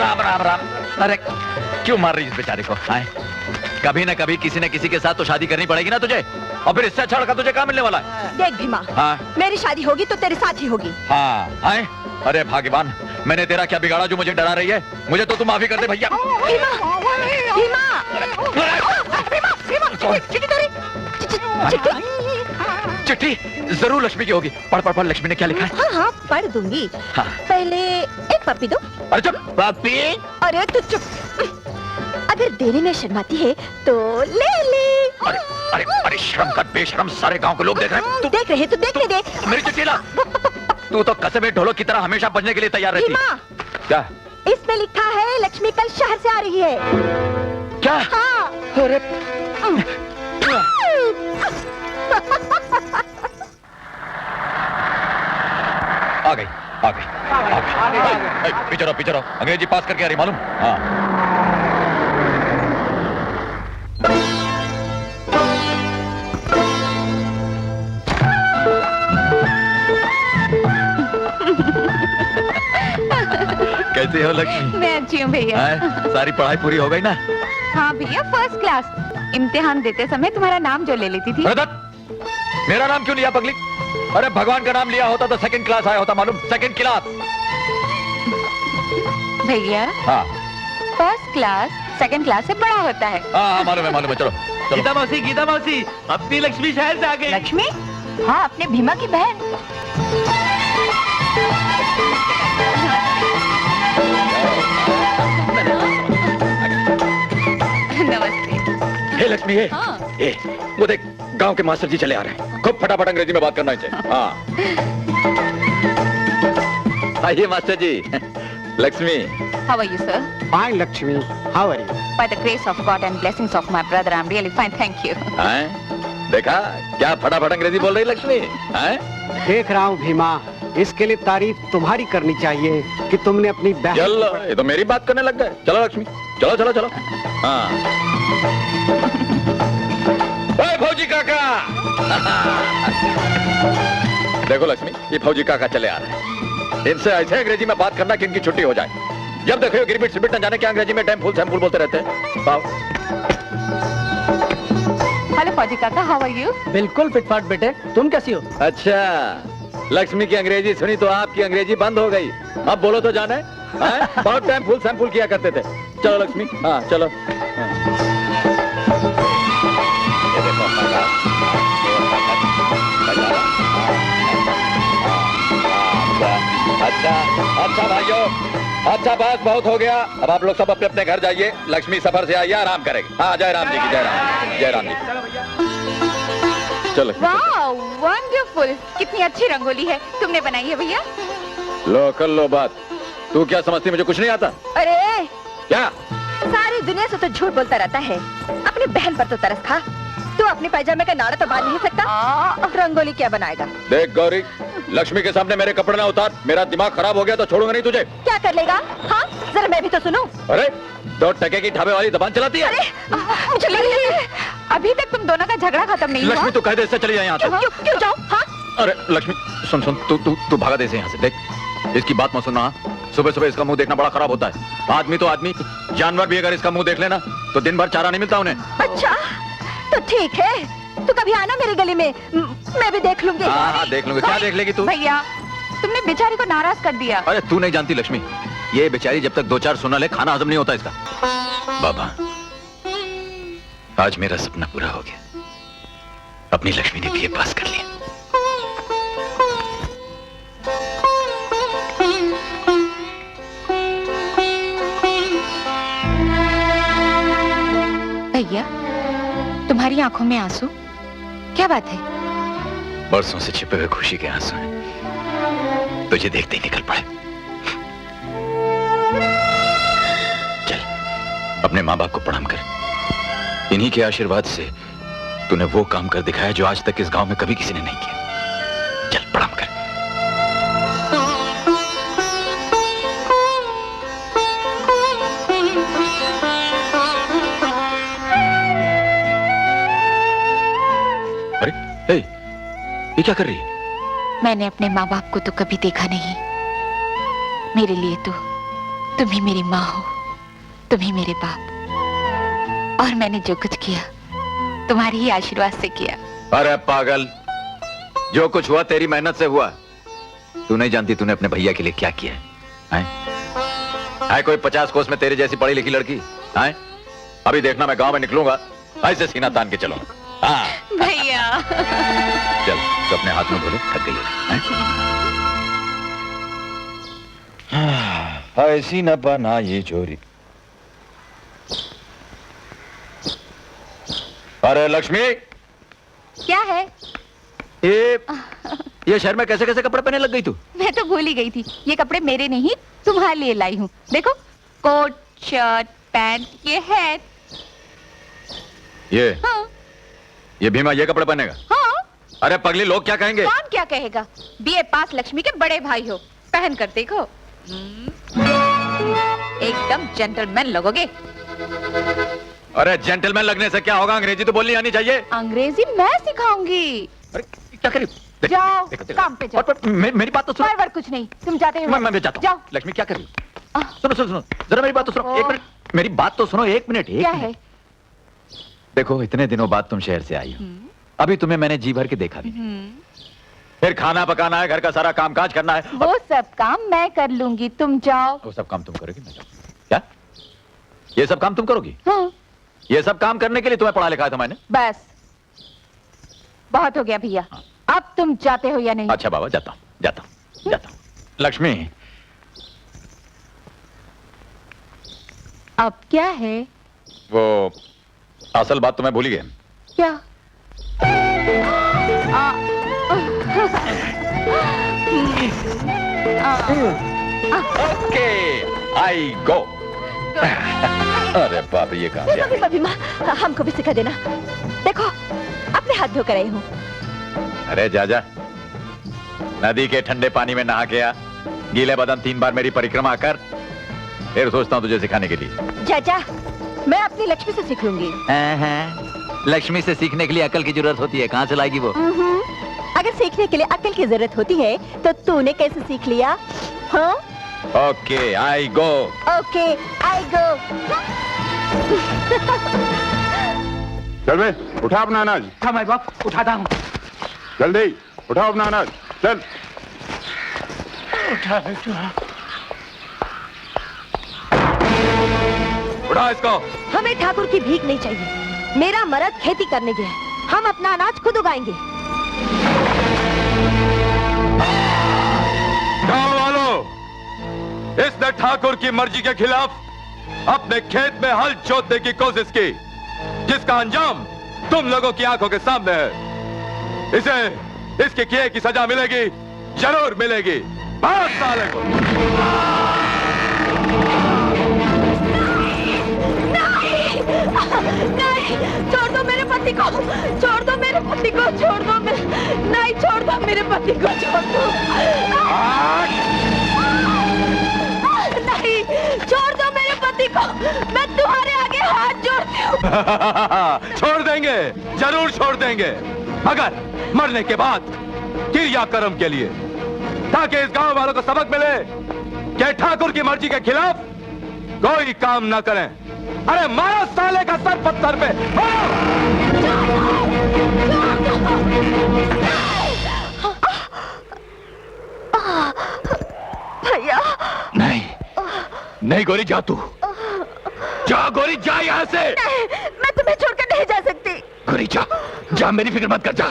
राम राम राम। अरे क्यों मार रही इस बेचारे को? आए कभी न कभी किसी न किसी के साथ तो शादी करनी पड़ेगी ना तुझे, और फिर इससे अच्छा लड़का तुझे कहाँ मिलने वाला है? देख भीमा, हाँ? मेरी शादी होगी तो तेरे साथ ही होगी। हाँ आए। अरे भाग्यवान, मैंने तेरा क्या बिगाड़ा जो मुझे डरा रही है? मुझे तो तू माफी कर दे भैया। भीमा, भीमा, चिट्ठी जरूर लक्ष्मी की होगी। पढ़ पढ़ पढ़, लक्ष्मी ने क्या लिखा है? हाँ हाँ पढ़ दूंगी। हाँ। पहले एक पप्पी दो। अरे चुप। पप्पी? अरे तू चुप। अगर देने में शर्माती है तो ले ले। अरे अरे अरे शर्म कर बेशरम, सारे गांव के लोग देख रहे हैं। तू देख रहे तो देखने दे। मेरी चिट्ठी ला। तू तो कसमे ढोलक की तरह हमेशा बजने के लिए तैयार रहती है। क्या? इसमें लिखा है लक्ष्मी कल शहर से आ रही है। क्या? हाँ। अरे आ गई आ गई आ गई। पीछे रहो, अंग्रेजी पास करके आ रही मालूम? हाँ। कैसे हो लक्ष्मी? मैं अच्छी हूँ भैया। सारी पढ़ाई पूरी हो गई ना? हाँ भैया, फर्स्ट क्लास। इम्तिहान देते समय तुम्हारा नाम जो ले लेती थी। मेरा नाम क्यों लिया पगली? अरे भगवान का नाम लिया होता तो सेकंड क्लास आया होता मालूम? Second class. भैया हाँ, फर्स्ट क्लास सेकंड क्लास से बड़ा होता है। हाँ मालूम है। चलो गीता मौसी अपनी लक्ष्मी शहर से आ गई। लक्ष्मी? हाँ, अपने भीमा की बहन। नमस्ते। हे लक्ष्मी, हे वो देख, गांव के मास्टर जी चले आ रहे हैं। खूब फटाफट अंग्रेजी में बात करना चाहिए। हाँ आइए master ji. Lakshmi, How are you, sir? Fine, Lakshmi. How are you? By the grace of God and blessings of my brother, I'm really fine, thank you. देखा क्या फटाफट अंग्रेजी बोल रही लक्ष्मी? देख रहा हूँ भीमा, इसके लिए तारीफ तुम्हारी करनी चाहिए कि तुमने अपनी बहन। चलो, ये तो मेरी बात करने लग गए। चलो लक्ष्मी, चलो। हाँ फौजी काका। देखो लक्ष्मी, ये फौजी काका चले आ रहे हैं। इनसे ऐसे अंग्रेजी में बात करना कि इनकी छुट्टी हो जाए। जब देखो गिरबिट सिरबिट न जाने क्या अंग्रेजी में डैम फूल सैम्पुल बोलते रहते हैं। हेलो फौजी काका, हाउ आर यू? बिल्कुल फिटफाट बेटे, तुम कैसी हो? अच्छा, लक्ष्मी की अंग्रेजी सुनी तो आपकी अंग्रेजी बंद हो गई। अब बोलो तो जाने। बहुत टाइम फुल सैंपल किया करते थे। चलो लक्ष्मी, हाँ चलो। अच्छा भाइयों, अच्छा बस बहुत हो गया। अब आप लोग सब अपने अपने घर जाइए। लक्ष्मी सफर से आइए, आराम करेगी। हाँ जय राम जी की जय राम जी। चलो। वाह, वंडरफुल। कितनी अच्छी रंगोली है, तुमने बनाई है भैया? लो कर लो बात। तू क्या समझती मुझे कुछ नहीं आता? अरे क्या? सारी दुनिया से तो झूठ बोलता रहता है। अपनी बहन पर तो तरस खा। तू अपने पैजामे का नाड़ा तो बांध नहीं सकता। रंगोली क्या बनाएगा? देख गौरी, लक्ष्मी के सामने मेरे कपड़े ना उतार। मेरा दिमाग खराब हो गया तो छोड़ूंगा नहीं तुझे। क्या कर लेगा? हाँ जरा मैं भी तो सुनूं। अरे 2 टके की ढाबे वाली जबान चलाती है। अरे अभी तक तुम दोनों का झगड़ा खत्म नहीं हुआ? लक्ष्मी तू कह दे इससे चली जाए यहाँ से। क्यों जाऊँ? हाँ अरे लक्ष्मी सुन, तू भागा दे से यहाँ से। देख इसकी बात मत सुनना। सुबह सुबह इसका मुंह देखना बड़ा खराब होता है। आदमी तो आदमी, जानवर भी अगर इसका मुंह देख लेना तो दिन भर चारा नहीं मिलता उन्हें। अच्छा तो ठीक है, तू कभी आना मेरी गली में, मैं भी देख लूंगी। हाँ देख लूंगी। क्या देख लेगी तू? भैया तुमने बेचारी को नाराज कर दिया। अरे तू नहीं जानती लक्ष्मी, ये बेचारी जब तक 2-4 सुना ले खाना हजम नहीं होता इसका। बाबा आज मेरा सपना पूरा हो गया। अपनी लक्ष्मी ने बीए पास कर लिया। भैया तुम्हारी आंखों में आंसू, क्या बात है? बरसों से छिपे हुए खुशी के आंसू हैं, तुझे देखते ही निकल पड़े। चल अपने माँ बाप को प्रणाम कर। इन्हीं के आशीर्वाद से तूने वो काम कर दिखाया जो आज तक इस गांव में कभी किसी ने नहीं किया। चल प्रणाम कर। अरे ये क्या कर रही है? मैंने अपने माँ बाप को तो कभी देखा नहीं। मेरे लिए तो तुम ही मेरी माँ हो, तुम ही मेरे बाप, और मैंने जो कुछ किया तुम्हारे ही आशीर्वाद से किया। अरे पागल, जो कुछ हुआ तेरी मेहनत से हुआ। तू नहीं जानती तूने अपने भैया के लिए क्या किया है? है कोई 50 कोस में तेरे जैसी पढ़ी लिखी लड़की है? अभी देखना मैं गांव में निकलूंगा, ऐसे सीना तान के चलूंगा। हाँ भैया चल, तो अपने हाथ में धो ले, थक गई है? ऐसी न बना ये चोरी। अरे लक्ष्मी, क्या है? ये शहर में कैसे कैसे कपड़े पहने लग गई तू? मैं तो भूल ही गई थी, ये कपड़े मेरे नहीं तुम्हारे लिए लाई हूँ। देखो, कोट, शर्ट, पैंट, ये है। ये हाँ। ये भीमा ये कपड़े पहनेगा? हाँ। अरे पगली, लोग क्या कहेंगे? कौन क्या कहेगा? बीए पास लक्ष्मी के बड़े भाई हो, पहन कर देखो, एकदम जेंटलमैन लगोगे। अरे जेंटलमैन लगने से क्या होगा? अंग्रेजी तो बोलनी आनी चाहिए। अंग्रेजी मैं सिखाऊंगी। अरे क्या करी? जाओ, काम पे जाओ। मेरी बात तो सुनो। बार कुछ नहीं, तुम जाते हो। मैं जाता हूँ। जाओ। लक्ष्मी क्या कर रही हो? सुनो सुनो सुनो, जरा मेरी बात तो सुनो। एक मिनट, मेरी बात तो सुनो। एक मिनट। क्या है? देखो, इतने दिनों बाद तुम शहर से आई हो, अभी तुम्हें मैंने जी भर के देखा भी नहीं। फिर खाना पकाना है, घर का सारा काम काज करना है। वो सब काम मैं कर लूंगी, तुम जाओ। वो सब काम तुम करोगी, मैं जाऊँ? क्या ये सब काम तुम करोगी? हाँ। ये सब काम करने के लिए तुम्हें पढ़ा लिखा था मैंने? बस बहुत हो गया भैया। अब तुम जाते हो या नहीं? अच्छा बाबा, जाता हूँ। लक्ष्मी, अब क्या है? वो असल बात तो मैं भूल ही गया। क्या? ओके, आई गो। अरे बाप रे, ये कहां से आ गई? अभी माँ, हमको भी सिखा देना। देखो, अपने हाथ धोकर आई हूँ। अरे जा, नदी के ठंडे पानी में नहा के आ, गीले बदन 3 बार मेरी परिक्रमा कर, फिर सोचता हूँ तुझे सिखाने के लिए। जा, मैं अपनी लक्ष्मी से सीख लूंगी। लक्ष्मी से सीखने के लिए अकल की जरूरत होती है, कहाँ से लाएगी वो? अगर सीखने के लिए अकल की जरूरत होती है तो तूने कैसे सीख लिया? हाँ? ओके, आई गो। ओके, आई गो। चल बे, उठा अपना अनाज। हाँ मैं बाप उठाता हूँ। जल्दी उठाओ अपना अनाज, चल। उठा बेटा। उठा इसको। हमें ठाकुर की भीख नहीं चाहिए। मेरा मर्द खेती करने गया है, हम अपना अनाज खुद उगाएंगे। गांव वालों, इसने ठाकुर की मर्जी के खिलाफ अपने खेत में हल जोतने की कोशिश की, जिसका अंजाम तुम लोगों की आंखों के सामने है। इसके किए की सजा मिलेगी, जरूर मिलेगी। मार साले को। नहीं, छोड़ दो मेरे पति को, छोड़ दो मेरे पति को, छोड़ दो नहीं, छोड़ दो मेरे पति को, छोड़ दो। नहीं, छोड़ दो मेरे पति को, मैं तुम्हारे आगे हाथ जोड़ती हूँ। छोड़ देंगे, जरूर छोड़ देंगे, मगर मरने के बाद क्रियाक्रम के लिए, ताकि इस गांव वालों को सबक मिले कि ठाकुर की मर्जी के खिलाफ कोई काम ना करें। अरे मारो साले का सर पत्थर पे। भैया। नहीं गोरी, जा तू। जा गोरी, जा यहाँ से। मैं तुम्हें छोड़कर नहीं जा सकती। गोरी जा, मेरी फिक्र मत कर, जा।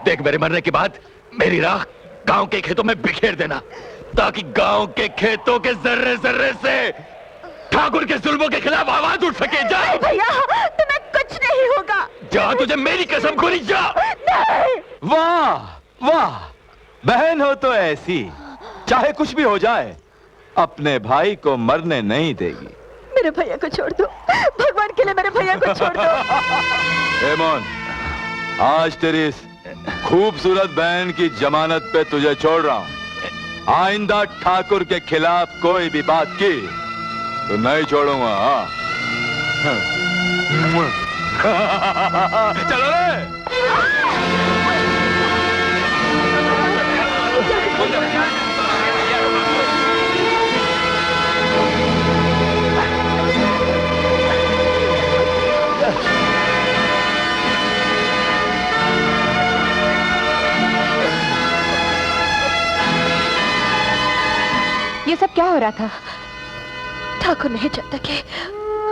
देख मेरे मरने के बाद मेरी राख गांव के खेतों में बिखेर देना, ताकि गांव के खेतों के जर्रे जर्रे से ठाकुर के जुल्मों के खिलाफ आवाज उठ सके। जा भैया, तुम्हें कुछ नहीं होगा। जा, तुझे मेरी कसम गोरी, जा। नहीं। वाह वाह, बहन हो तो ऐसी, चाहे कुछ भी हो जाए अपने भाई को मरने नहीं देगी। मेरे भैया को छोड़ दो, भगवान के लिए मेरे भैया को छोड़ दो। हेमोन, आज तेरी इस खूबसूरत बहन की जमानत पे तुझे छोड़ रहा हूं। आइंदा ठाकुर के खिलाफ कोई भी बात की तो नहीं छोड़ूंगा। चलो रे। क्या हो रहा था? ठाकुर नहीं चाहता कि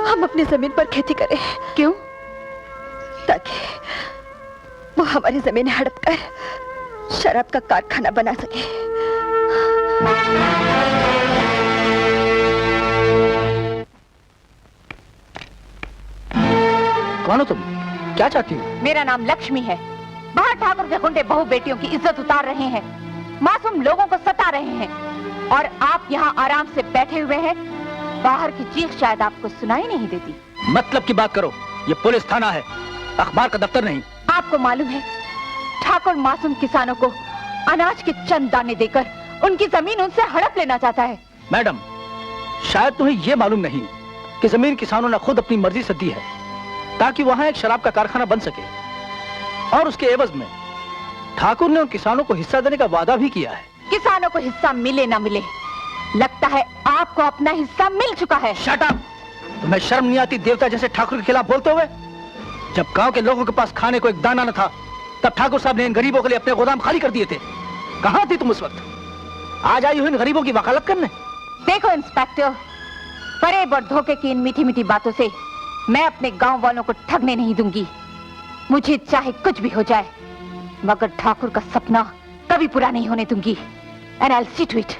हम अपनी जमीन पर खेती करें। क्यों? ताकि वो हमारी जमीन हड़प कर शराब का कारखाना बना सके। कौन हो तुम? क्या चाहती हो? मेरा नाम लक्ष्मी है। बाहर ठाकुर के गुंडे बहू बेटियों की इज्जत उतार रहे हैं, मासूम लोगों को सता रहे हैं, और आप यहाँ आराम से बैठे हुए हैं। बाहर की चीख शायद आपको सुनाई नहीं देती। मतलब की बात करो, ये पुलिस थाना है, अखबार का दफ्तर नहीं। आपको मालूम है ठाकुर मासूम किसानों को अनाज के चंद दाने देकर उनकी जमीन उनसे हड़प लेना चाहता है। मैडम, शायद तुम्हें ये मालूम नहीं कि जमीन किसानों ने खुद अपनी मर्जी से दी है ताकि वहां एक शराब का कारखाना बन सके, और उसके एवज में ठाकुर ने उन किसानों को हिस्सा देने का वादा भी किया है। किसानों को हिस्सा मिले ना मिले, लगता है आपको अपना हिस्सा मिल चुका है। Shut up! तुम्हें शर्म नहीं आती देवता जैसे ठाकुर के खिलाफ बोलते हुए? जब गांव के लोगों के पास खाने को एक दाना न था, तब ठाकुर साहब ने इन गरीबों के लिए अपने गोदाम खाली कर दिए थे। कहां थी तुम उस वक्त? आज आई हुई इन गरीबों की वकालत करने। देखो इंस्पेक्टर, फरेब और धोखे की इन मीठी मीठी बातों से मैं अपने गांव वालों को ठगने नहीं दूंगी। मुझे चाहे कुछ भी हो जाए, मगर ठाकुर का सपना कभी पूरा नहीं होने दूंगी। And I will see to it.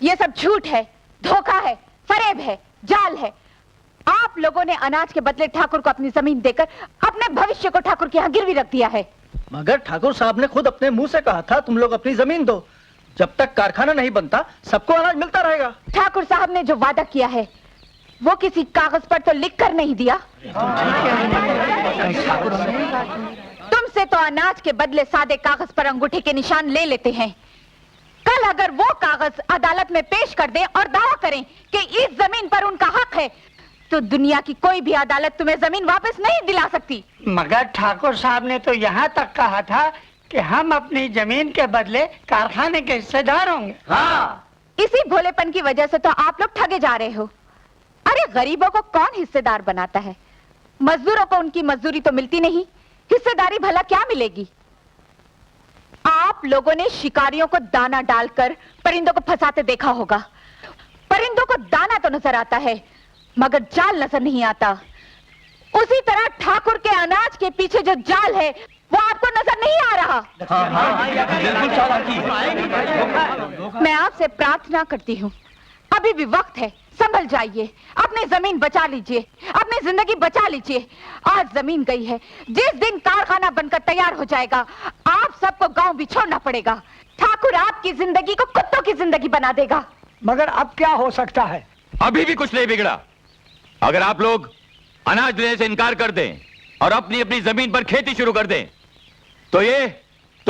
ये सब झूठ है, धोखा है, फरेब है, जाल है। आप लोगों ने अनाज के बदले ठाकुर को अपनी जमीन देकर अपने भविष्य को ठाकुर के यहाँ गिरवी रख दिया है। मगर ठाकुर साहब ने खुद अपने मुंह से कहा था तुम लोग अपनी जमीन दो, जब तक कारखाना नहीं बनता सबको अनाज मिलता रहेगा। ठाकुर साहब ने जो वादा किया है वो किसी कागज पर तो लिख कर नहीं दिया। तुमसे तो अनाज के बदले सादे कागज पर अंगूठे के निशान ले लेते हैं। कल अगर वो कागज अदालत में पेश कर दें और दावा करें कि इस जमीन पर उनका हक है, तो दुनिया की कोई भी अदालत तुम्हें जमीन वापस नहीं दिला सकती। मगर ठाकुर साहब ने तो यहाँ तक कहा था कि हम अपनी जमीन के बदले कारखाने के हिस्सेदार होंगे। हाँ, इसी भोलेपन की वजह से तो आप लोग ठगे जा रहे हो। अरे गरीबों को कौन हिस्सेदार बनाता है? मजदूरों को उनकी मजदूरी तो मिलती नहीं, हिस्सेदारी भला क्या मिलेगी? आप लोगों ने शिकारियों को दाना डालकर परिंदों को फंसाते देखा होगा। परिंदों को दाना तो नजर आता है, मगर जाल नजर नहीं आता। उसी तरह ठाकुर के अनाज के पीछे जो जाल है वो आपको नजर नहीं आ रहा। मैं आपसे प्रार्थना करती हूँ, अभी भी वक्त है, संभल जाइए, अपनी जमीन बचा लीजिए, अपनी जिंदगी बचा लीजिए। आज जमीन गई है, जिस दिन कारखाना बनकर तैयार हो जाएगा आप सबको गांव भी छोड़ना पड़ेगा। ठाकुर आपकी जिंदगी को कुत्तों की जिंदगी बना देगा। मगर अब क्या हो सकता है? अभी भी कुछ नहीं बिगड़ा। अगर आप लोग अनाज देने से इनकार कर दें और अपनी अपनी जमीन पर खेती शुरू कर दें, तो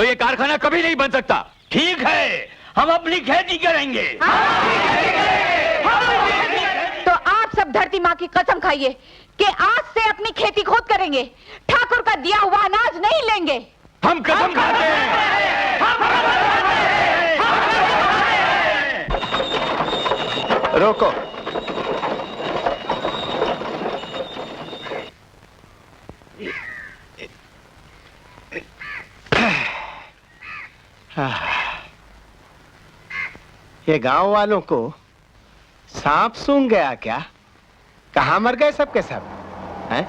ये कारखाना कभी नहीं बन सकता। ठीक है, हम अपनी खेती करेंगे। तो आप सब धरती माँ की कसम खाइए कि आज से अपनी खेती खुद करेंगे, ठाकुर का दिया हुआ अनाज नहीं लेंगे। हम कसम खाते हैं। रोको। ये गांव वालों को सांप सूंघ गया क्या? कहां मर गए सब के सब? हैं?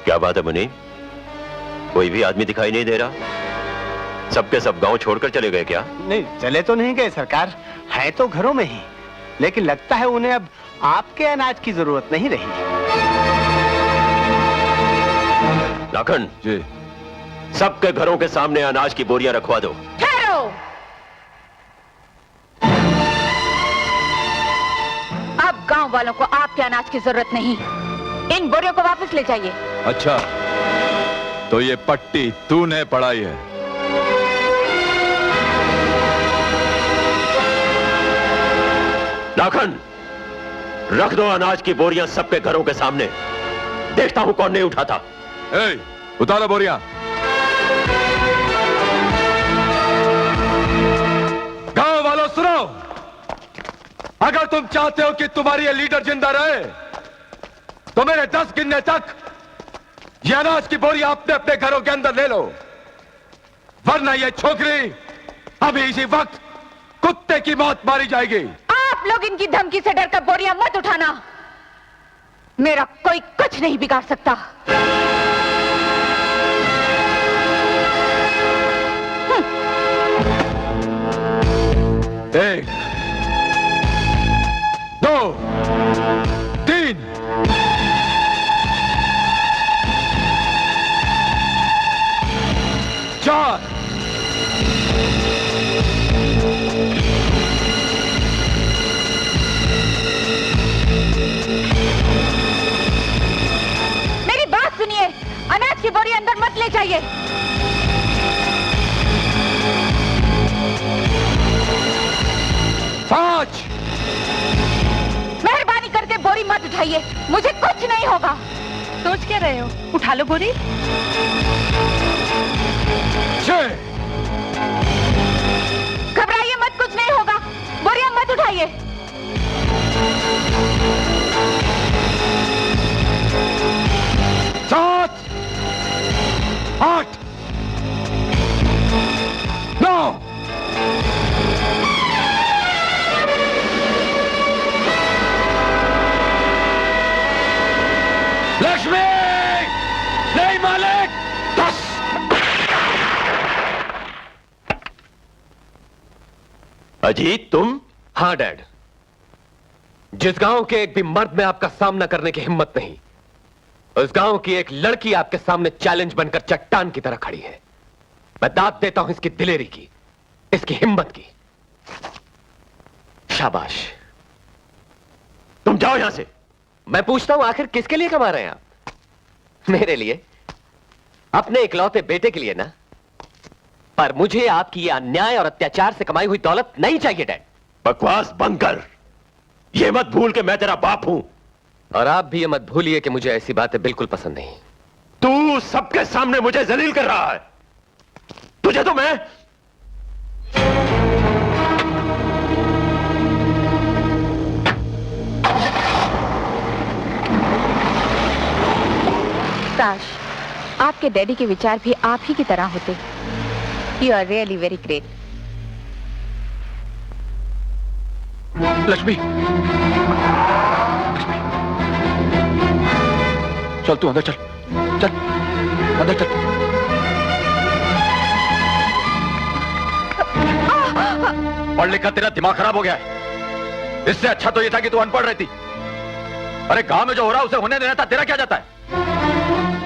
क्या बात है मुनि? कोई भी आदमी दिखाई नहीं दे रहा? सबके सब गांव छोड़कर चले गए क्या? नहीं, चले तो नहीं गए सरकार, है तो घरों में ही, लेकिन लगता है उन्हें अब आपके अनाज की जरूरत नहीं रही। लाखन जी, सबके घरों के सामने अनाज की बोरियां रखवा दो। ठहरो। अब गांव वालों को आपके अनाज की जरूरत नहीं, इन बोरियों को वापस ले जाइए। अच्छा, तो ये पट्टी तूने पढ़ाई है? लाखन, रख दो अनाज की बोरियां सबके घरों के सामने, देखता हूं कौन नहीं उठाता। ए, उतारो बोरियां। गांव वालों सुनो, अगर तुम चाहते हो कि तुम्हारी ये लीडर जिंदा रहे तो मेरे 10 गिनने तक ये अनाज की बोरियां अपने अपने घरों के अंदर ले लो, वरना ये छोकरी अभी इसी वक्त कुत्ते की मौत मारी जाएगी। आप लोग इनकी धमकी से डरकर बोरियां मत उठाना, मेरा कोई कुछ नहीं बिगाड़ सकता। 1 2 3 4 मेरी बात सुनिए, अनाज की बोरी अंदर मत ले जाइए। 5 मेहरबानी करके बोरी मत उठाइए, मुझे कुछ नहीं होगा। सोच क्या रहे हो, उठा लो बोरी। 6 घबराइए मत, कुछ नहीं होगा, बोरियां मत उठाइए। 7 8 9 लक्ष्मी, नहीं मालिक। 10 अजीत तुम? हाँ डैड, जिस गांव के एक भी मर्द में आपका सामना करने की हिम्मत नहीं, उस गांव की एक लड़की आपके सामने चैलेंज बनकर चट्टान की तरह खड़ी है। मैं दाद देता हूं इसकी दिलेरी की, इसकी हिम्मत की। शाबाश। तुम जाओ यहां से। मैं पूछता हूं, आखिर किसके लिए कमा रहे हैं आप? मेरे लिए, अपने इकलौते बेटे के लिए ना। पर मुझे आपकी ये अन्याय और अत्याचार से कमाई हुई दौलत नहीं चाहिए डैड। बकवास बंद कर। ये मत भूल के मैं तेरा बाप हूं। और आप भी ये मत भूलिए कि मुझे ऐसी बातें बिल्कुल पसंद नहीं। तू सबके सामने मुझे जलील कर रहा है। तुझे तो मैं काश आपके डैडी के विचार भी आप ही की तरह होते। You are really very great. Lakshmi, चल तू अंदर चल, चल अंदर चल। पढ़ लिखा तेरा दिमाग खराब हो गया है। इससे अच्छा तो ये था कि तू अनपढ़ रहती। अरे गांव में जो हो रहा है उसे होने देना था, तेरा क्या जाता है?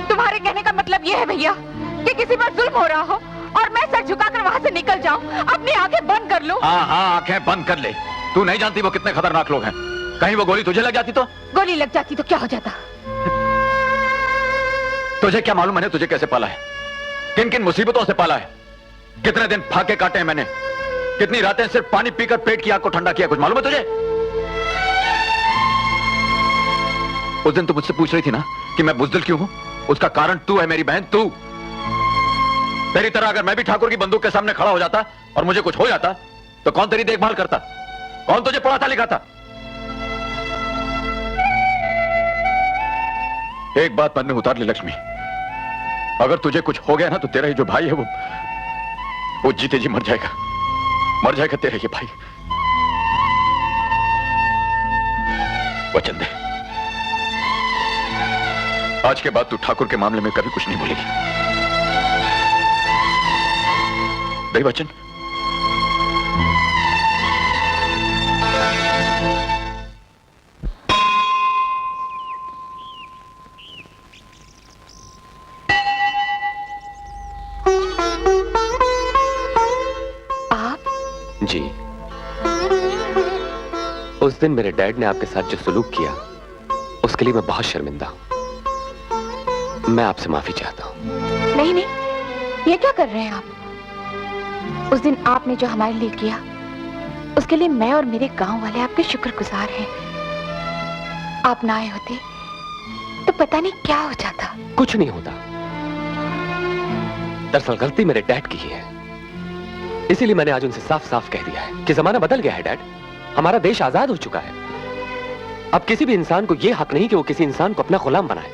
तुम्हारे कहने का मतलब यह है भैया कि किसी पर जुल्म हो रहा हो और मैं सर झुकाकर वहां से निकल जाऊं, अपनी आंखें बंद कर लूं? हाँ हाँ, आंखें बंद कर ले। तू नहीं जानती वो कितने खतरनाक लोग हैं। कहीं वो गोली तुझे लग जाती तो? गोली लग जाती तो क्या हो जाता? तुझे क्या मालूम मैंने तुझे कैसे पाला है, किन किन मुसीबतों से पाला है, कितने दिन फाके काटे हैं मैंने, कितनी रातें सिर्फ पानी पीकर पेट की आग को ठंडा किया। कुछ मालूम है तुझे? उस दिन तू मुझसे पूछ रही थी ना कि मैं बुज़दिल क्यों हूं, उसका कारण तू है मेरी बहन, तू। तेरी तरह अगर मैं भी ठाकुर की बंदूक के सामने खड़ा हो जाता और मुझे कुछ हो जाता तो कौन तेरी देखभाल करता, कौन तुझे पढ़ाता लिखाता? एक बात मन में उतार ले लक्ष्मी, अगर तुझे कुछ हो गया ना तो तेरा ही जो भाई है वो जीते जी मर जाएगा तेरा ये भाई। वचन दे, आज के बाद तू ठाकुर के मामले में कभी कुछ नहीं बोलेगी। दे वचन। जी, उस दिन मेरे डैड ने आपके साथ जो सलूक किया उसके लिए मैं बहुत शर्मिंदा हूं। मैं आपसे माफी चाहता हूं। नहीं नहीं, ये क्या कर रहे हैं आप? उस दिन आपने जो हमारे लिए किया उसके लिए मैं और मेरे गांव वाले आपके शुक्रगुजार हैं। आप ना आए होते तो पता नहीं क्या हो जाता। कुछ नहीं होता, दरअसल गलती मेरे डैड की ही है। इसीलिए मैंने आज उनसे साफ साफ कह दिया है कि जमाना बदल गया है डैड। हमारा देश आजाद हो चुका है। अब किसी भी इंसान को यह हक नहीं कि वो किसी इंसान को अपना गुलाम बनाए।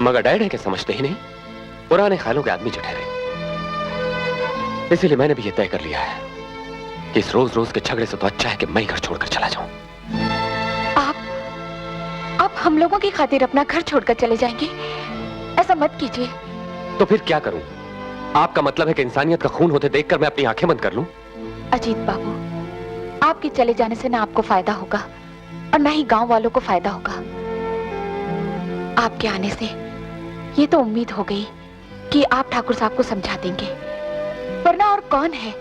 मगर डैड है कि समझते ही नहीं, पुराने ख्यालों के आदमी जो ठहरे। इसीलिए मैंने भी यह तय कर लिया है कि इस रोज रोज के झगड़े से तो अच्छा है कि मैं ही घर छोड़कर चला जाऊं। आप हम लोगों की खातिर अपना घर छोड़कर चले जाएंगे? ऐसा मत कीजिए। तो फिर क्या करूं? आपका मतलब है कि इंसानियत का खून होते देखकर मैं अपनी आंखें बंद कर लूं? अजीत बाबू, आपके चले जाने से ना आपको फायदा होगा और ना ही गांव वालों को फायदा होगा। आपके आने से ये तो उम्मीद हो गई कि आप ठाकुर साहब को समझा देंगे, वरना और कौन है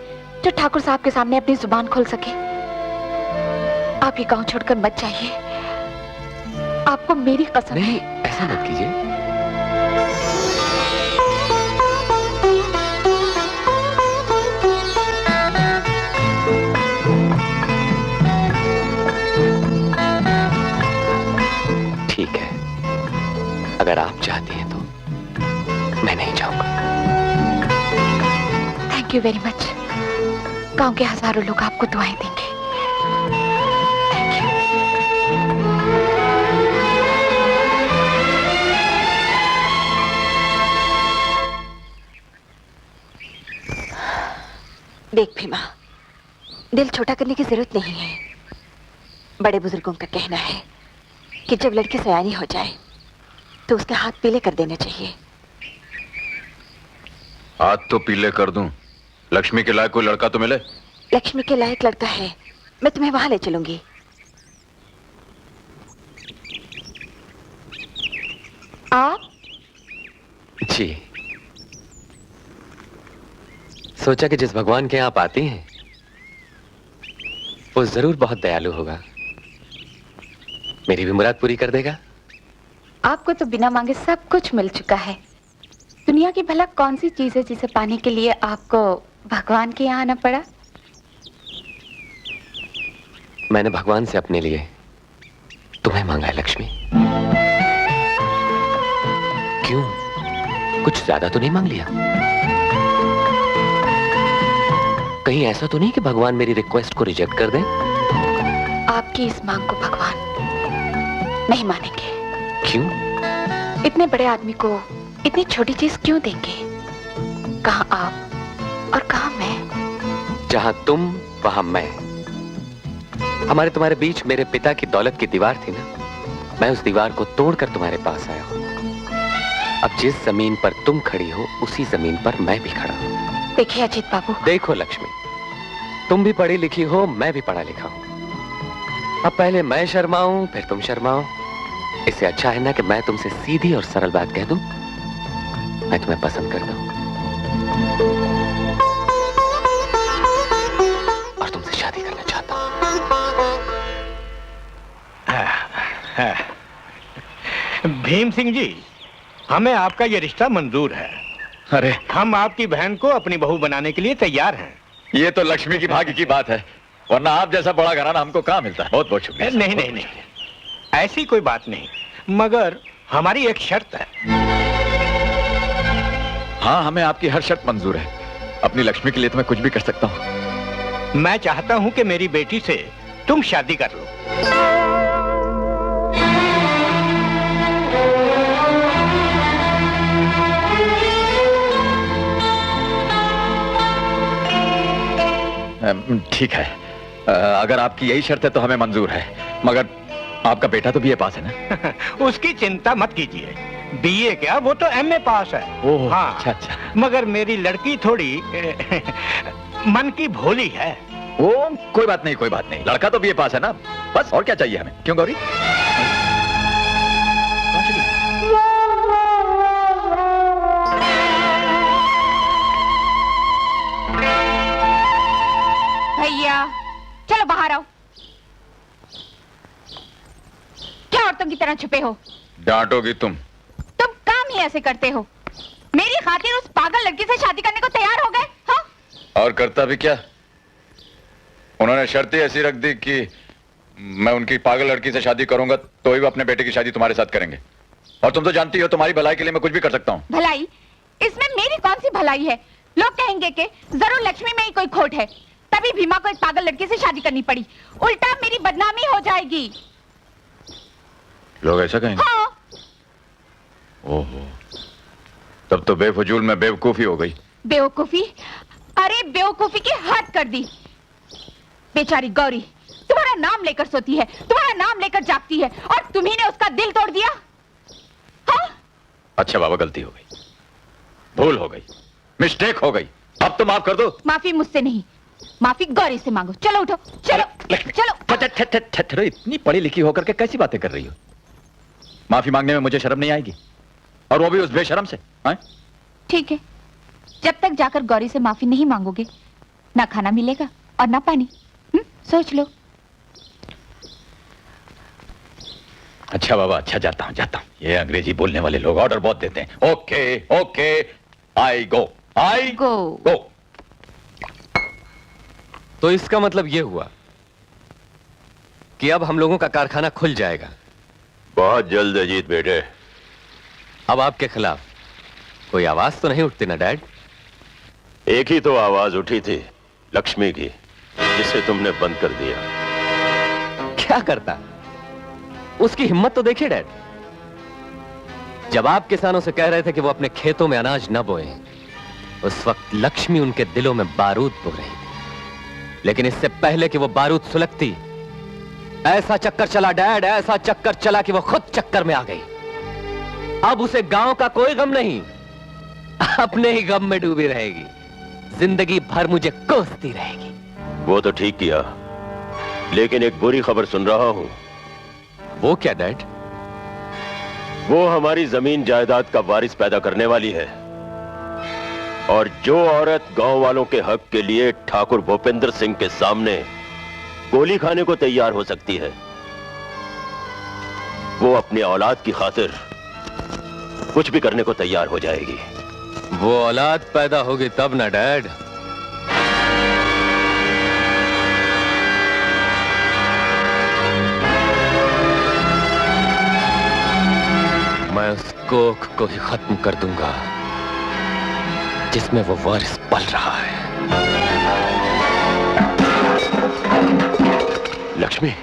जो ठाकुर साहब के सामने अपनी जुबान खोल सके। आप ये गांव छोड़कर मत जाइए, आपको मेरी कसम है। नहीं, ऐसा मत कीजिए। ठीक है, अगर आप चाहती हैं तो मैं नहीं जाऊंगा। Thank you very much. गांव के हजारों लोग आपको दुआएं देंगे। Thank you. देख भीमा, दिल छोटा करने की जरूरत नहीं है। बड़े बुजुर्गों का कहना है कि जब लड़की सयानी हो जाए तो उसके हाथ पीले कर देने चाहिए। हाथ तो पीले कर दूं, लक्ष्मी के लायक कोई लड़का तो मिले। लक्ष्मी के लायक लड़का है, मैं तुम्हें वहां ले चलूंगी। आप? जी, सोचा कि जिस भगवान के यहाँ आप आती हैं वो जरूर बहुत दयालु होगा, मेरी भी मुराद पूरी कर देगा। आपको तो बिना मांगे सब कुछ मिल चुका है। दुनिया की भला कौन सी चीज है जिसे पाने के लिए आपको भगवान के यहाँ आना पड़ा? मैंने भगवान से अपने लिए तुम्हें मांगा है लक्ष्मी। क्यों, कुछ ज्यादा तो नहीं मांग लिया? कहीं ऐसा तो नहीं कि भगवान मेरी रिक्वेस्ट को रिजेक्ट कर दें? आपकी इस मांग को भगवान नहीं मानेंगे। क्यों? इतने बड़े आदमी को इतनी छोटी चीज क्यों देंगे? कहाँ आप और कहाँ मैं? जहां तुम वहां मैं। हमारे तुम्हारे बीच मेरे पिता की दौलत की दीवार थी ना, मैं उस दीवार को तोड़कर तुम्हारे पास आया हूं। अब जिस जमीन पर तुम खड़ी हो उसी जमीन पर मैं भी खड़ा हूं। देखिए अजीत बाबू। देखो लक्ष्मी, तुम भी पढ़ी लिखी हो, मैं भी पढ़ा लिखा हूं। अब पहले मैं शर्माऊं फिर तुम शर्माओ। इससे अच्छा है ना कि मैं तुमसे सीधी और सरल बात कह दूं, मैं तुम्हें पसंद करता हूं और तुमसे शादी करना चाहता हूं। भीम सिंह जी, हमें आपका ये रिश्ता मंजूर है। अरे, हम आपकी बहन को अपनी बहू बनाने के लिए तैयार हैं। ये तो लक्ष्मी की भाग्य की बात है, वरना आप जैसा बड़ा घराना हमको कहाँ मिलता है। बहुत बहुत शुक्रिया। नहीं नहीं नहीं, ऐसी कोई बात नहीं, मगर हमारी एक शर्त है। हाँ, हमें आपकी हर शर्त मंजूर है। अपनी लक्ष्मी के लिए तो मैं कुछ भी कर सकता हूँ। मैं चाहता हूँ कि मेरी बेटी से तुम शादी कर लो। ठीक है, अगर आपकी यही शर्त है तो हमें मंजूर है, मगर आपका बेटा तो बीए पास है ना? उसकी चिंता मत कीजिए, बीए क्या, वो तो एमए पास है। ओह, हाँ, अच्छा अच्छा। मगर मेरी लड़की थोड़ी मन की भोली है। वो कोई बात नहीं, कोई बात नहीं, लड़का तो बीए पास है ना, बस और क्या चाहिए हमें। क्यों गौरी? भैया चलो बाहर आओ। क्या औरतों की तरह छुपे हो? डांटोगी तुम काम ही ऐसे करते हो। मेरी खातिर उस पागल लड़की से शादी करने को तैयार हो गए? हाँ? और करता भी क्या, उन्होंने शर्त ही ऐसी रख दी कि मैं उनकी पागल लड़की से शादी करूंगा तो ही वो अपने बेटे की शादी तुम्हारे साथ करेंगे। और तुम तो जानती हो तुम्हारी भलाई के लिए मैं कुछ भी कर सकता हूँ। भलाई? इसमें मेरी कौन सी भलाई है? लोग कहेंगे कि जरूर लक्ष्मी में ही कोई खोट है, तभी भीमा को एक पागल लड़के से शादी करनी पड़ी। उल्टा मेरी बदनामी हो जाएगी। लोग ऐसा कहेंगे? हाँ। ओहो, तब तो बेफजूल में बेवकूफी हो गई। बेवकूफी? अरे बेवकूफी की हद कर दी। बेचारी गौरी तुम्हारा नाम लेकर सोती है, तुम्हारा नाम लेकर जागती है, और तुम्ही ने उसका दिल तोड़ दिया। हाँ? अच्छा बाबा, गलती हो गई, भूल हो गई, मिस्टेक हो गई, अब तो माफ कर दो। माफी मुझसे नहीं, माफी गौरी से मांगो। चलो उठो, चलो चलो। ठहरो, इतनी पढ़ी लिखी होकर के कैसी बातें कर रही हो? माफी मांगने में मुझे शर्म नहीं आएगी, और वो भी उस बेशर्म से। ठीक है, जब तक जाकर गौरी से माफी नहीं मांगोगे, ना खाना मिलेगा और ना पानी। सोच लो। अच्छा बाबा, अच्छा, जाता हूँ। ये अंग्रेजी बोलने वाले लोग ऑर्डर बहुत देते हैं। ओके ओके, आई गो। तो इसका मतलब यह हुआ कि अब हम लोगों का कारखाना खुल जाएगा। बहुत जल्द अजीत बेटे। अब आपके खिलाफ कोई आवाज तो नहीं उठती ना डैड? एक ही तो आवाज उठी थी, लक्ष्मी की, जिसे तुमने बंद कर दिया। क्या करता? उसकी हिम्मत तो देखिए डैड। जब आप किसानों से कह रहे थे कि वो अपने खेतों में अनाज न बोएं, उस वक्त लक्ष्मी उनके दिलों में बारूद बो रही थी। लेकिन इससे पहले कि वो बारूद सुलगती, ऐसा चक्कर चला डैड, ऐसा चक्कर चला कि वो खुद चक्कर में आ गई। अब उसे गांव का कोई गम नहीं, अपने ही गम में डूबी रहेगी। जिंदगी भर मुझे कोसती रहेगी। वो तो ठीक किया, लेकिन एक बुरी खबर सुन रहा हूं। वो क्या डैड? वो हमारी जमीन जायदाद का वारिस पैदा करने वाली है, और जो औरत गांव वालों के हक के लिए ठाकुर भूपेंद्र सिंह के सामने गोली खाने को तैयार हो सकती है, वो अपनी औलाद की खातिर कुछ भी करने को तैयार हो जाएगी। वो औलाद पैदा होगी तब ना डैड। मैं उस कोख को ही खत्म कर दूंगा जिसमें वो वारिस पल रहा है। लक्ष्मी,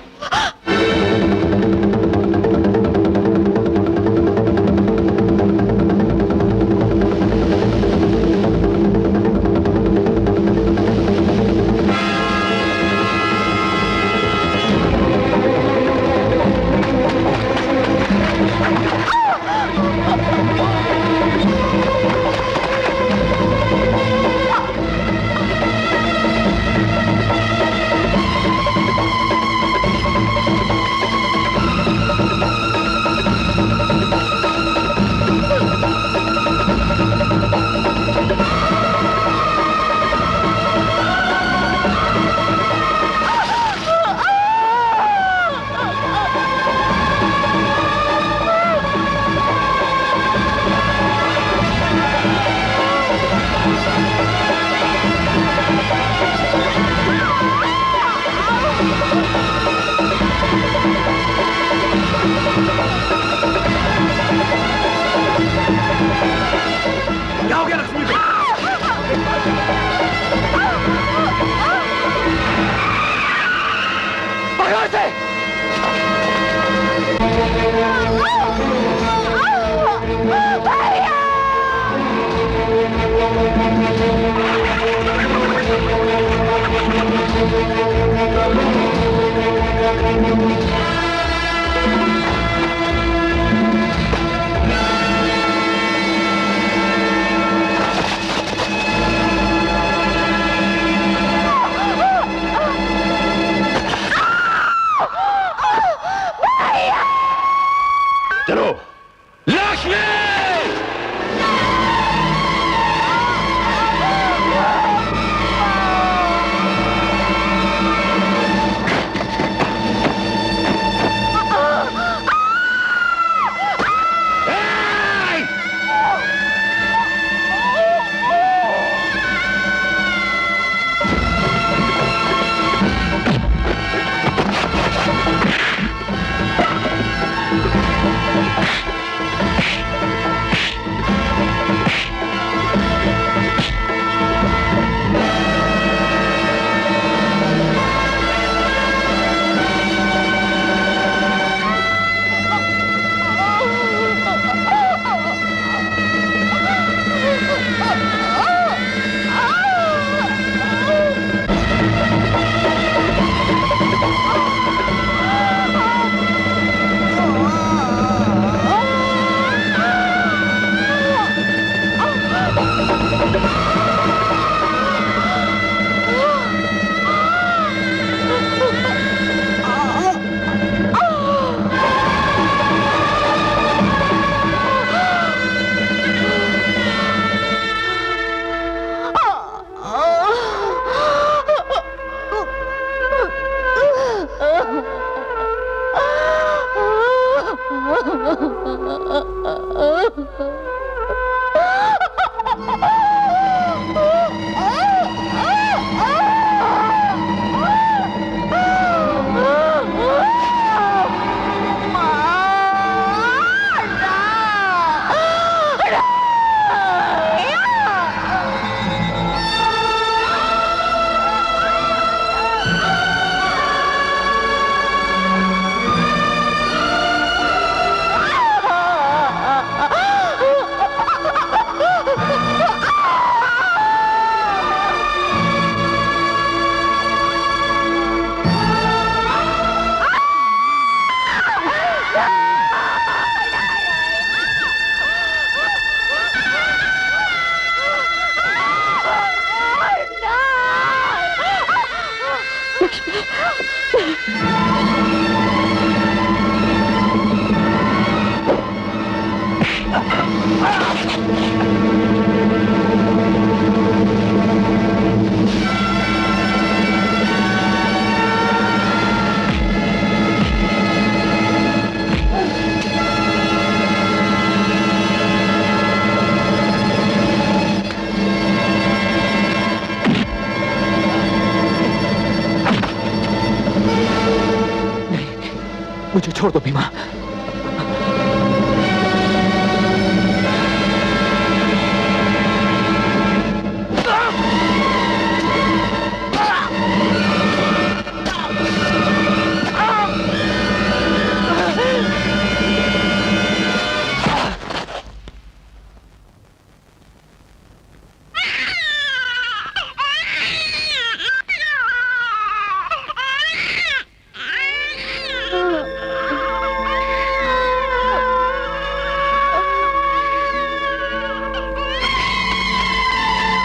मुझे छोड़ दो भीमा।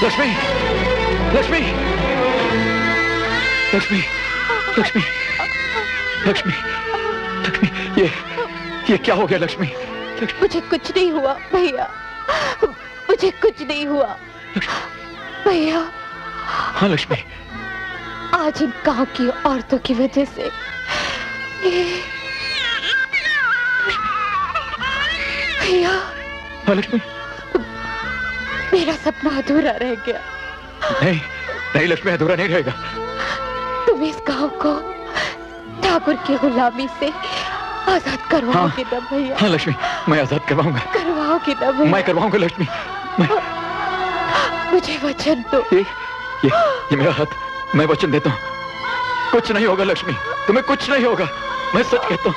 लक्ष्मी, लक्ष्मी, लक्ष्मी, लक्ष्मी, लक्ष्मी, लक्ष्मी, ये क्या हो गया लक्ष्मी? मुझे कुछ नहीं हुआ भैया, मुझे कुछ नहीं हुआ भैया। हाँ लक्ष्मी, आज इन गांव की औरतों की वजह से भैया। हाँ लक्ष्मी, मेरा सपना अधूरा रह गया। नहीं नहीं लक्ष्मी, अधूरा नहीं रहेगा। तुम इस गांव को ठाकुर की गुलामी से आजाद करवाओगे ना भैया? हाँ लक्ष्मी, मैं आजाद करवाऊंगा। करवाओगे ना भैया? मैं करवाऊंगा लक्ष्मी। मुझे वचन दो। ये मेरा हाथ, मैं वचन देता हूँ। कुछ नहीं होगा लक्ष्मी, तुम्हें कुछ नहीं होगा। मैं सच कहता हूँ,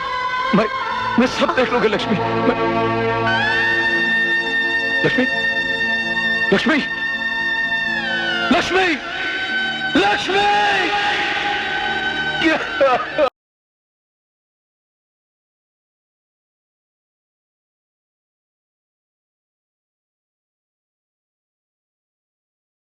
मैं सब देख लूंगा लक्ष्मी। लक्ष्मी, लक्ष्मी, लक्ष्मी, लक्ष्मी, लक्ष्मी!